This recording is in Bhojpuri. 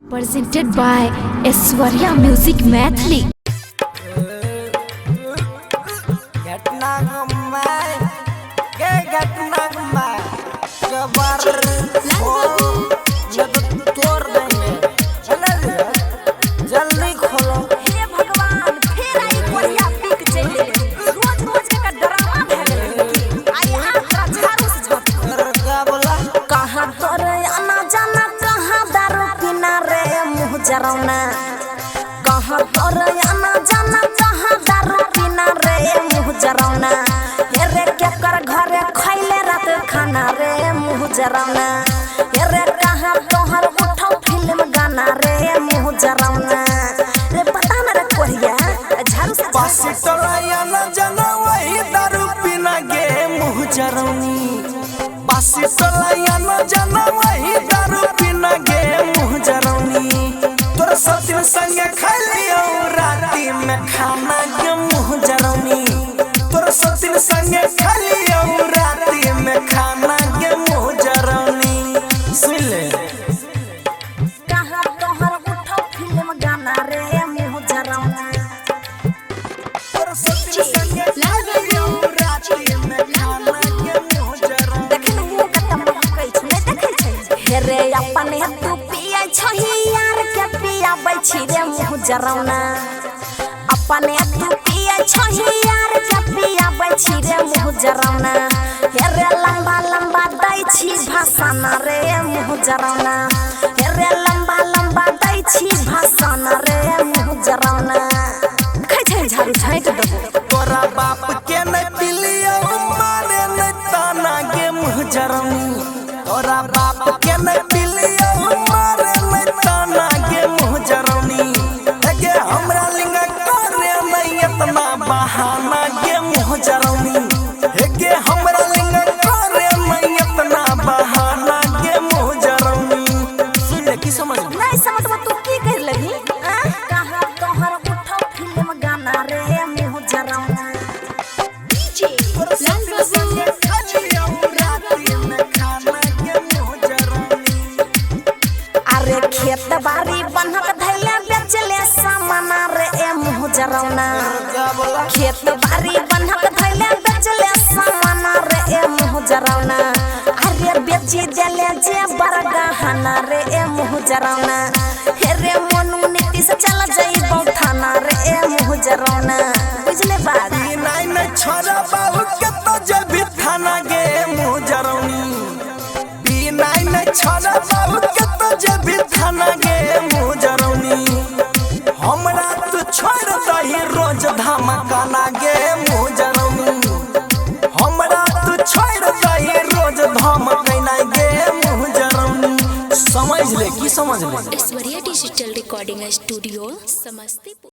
Presented by Aishwarya Music Mathli. जल्दी खोलो हे भगवान फिर आई कोरिया पिक चले रोज रोज का ड्रामा भेल आई आ झाड़ू से झपका बोला कहां तोरे आना जाना कहां दारू पीना रे मुंह जरौना कहां तोरे आना जाना कहां दारू पीना रे मुंह जरौना हे रे के कर घरे खइले रात खाना रे मुंह जरौना हे रे कहां तोहर उठाओ फिल्म गाना रे मुंह जरौना रे पता न रे कोरिया झाड़ू से पासी टलाया न जाना वही दारू पीना गे मुँह जरौनी पासी टलाया न जाना वही दारू पीना गे मुँह जरौनी तोर सतीन संगे खालियो राती में खाना गे मुँह जरौनी तोर सतीन संगे खालियो राती में खाना गे मुँह जरौनी सुन ले कहां तोहर उठाओ फिल्म गाना रे मुंह जरौना तोर सतीन संगे खालियो राती में खाना गे मुँह जरौनी देखन मुंह कतम कहै छै नै देखै छै हे रे अपने तू पिया छही यार के पिया बैछि रे मुंह जरौना अपने तू पिया छही यार के पिया बैछि रे मुंह जरौना हे रे लंबा लंबा दै छी भाषण रे मुंह जरौना हे रे लंबा लंबा दै छी भाषण रे मुंह जरौना खै छै झाड़ू छांट देबो तोरा बाप के न पिलियो मारे न ताना गे मुँह जरौनी तोरा बाप के न पिलियो मारे न ताना गे मुँह जरौनी गे हमरा लिंगा करे न इतना बहाना गे मुँह जरौनी गे हमरा लिंगा करे न इतना बहाना गे मुँह जरौनी सुन ले की समझ नहीं समझबा तू की कर लगी कहां तोहर उठाओ फिल्म गाना रे मुंह जरौना डीजे लाल बाबू खालियो राती में खाना गे मुँह जरौनी अरे खेत बाड़ी बनक धैले बेचले सामान रे मुंह जरौना खेत बाड़ी बनक धैले बेचले सामान रे मुंह जरौना अरे बेची देले जे बरगहना रे मुंह जरौना हे रे मोनू नीतीश चल जइबौ थाना रे मुंह जरौना बुझले बात नहीं नहीं छोरा बाबू के तो जल्दी थाना गे मुँह जरौनी नहीं नहीं छोरा बाबू के तो जल्दी थाना गे मुँह जरौनी हमरा तू छोड़ दही रोज धमकाना गे मुँह जरौनी हमरा तू छोड़ दही रोज धमकाना गे मुँह जरौनी समझ ले की समझ ले Aishwarya Digital Recording Studio, Samastipur.